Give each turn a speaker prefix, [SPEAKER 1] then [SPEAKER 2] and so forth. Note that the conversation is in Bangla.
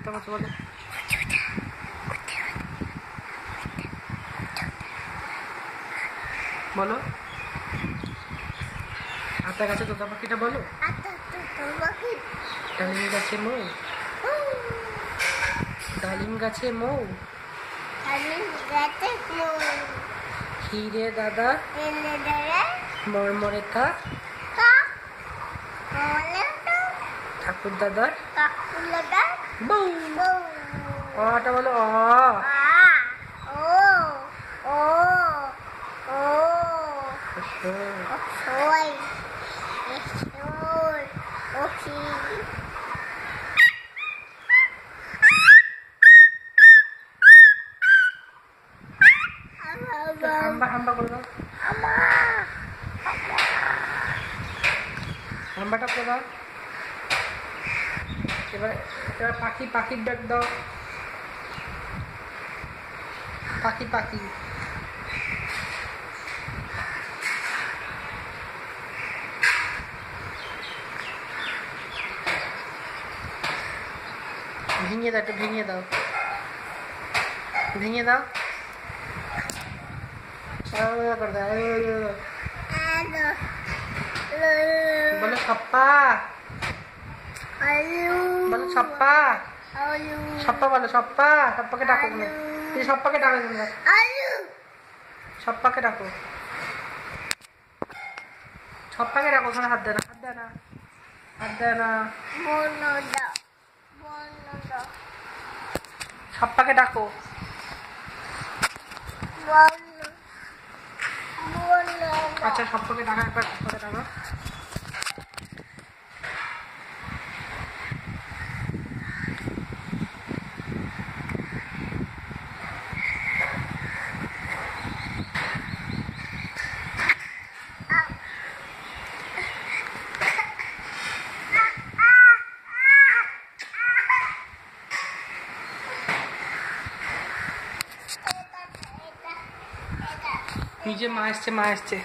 [SPEAKER 1] জুতা কত বলো? বলো আতা গাছে তোতা পাখিটা বলো। ডালিম গাছে মৌ, ডালিম গাছে মৌ, হিরে দাদা মরমরে কা, ঠাকুর দাদার বউ। অটা বলো অ। হাম্বা হাম্বা করে দাও, হাম্বাটা করে দাও। এবার পাখি, পাখির ডাক দাও, পাখি পাখি। ভেঙে দাও, একটু ভেঙে দাও, ভেঙে দাও। বলো ছাপ্পা, বলো ছাপ্পা, ছাপ্পা বলো, ছাপ্পা। ছাপ্পাকে ডাকো, ছাপ্পাকে ডাকো, ছাপ্পাকে ডাকো, ছাপ্পাকে ডাকো। ওখানে হাত দেয় না, হাত দেয় না, হাত দেয় না। ছাপ্পাকে ডাকো। আচ্ছা ছাপ্পাকে ডাকা, একবার ছাপ্পাকে ডাকো। নিজে মা এসছে, মা এসছে।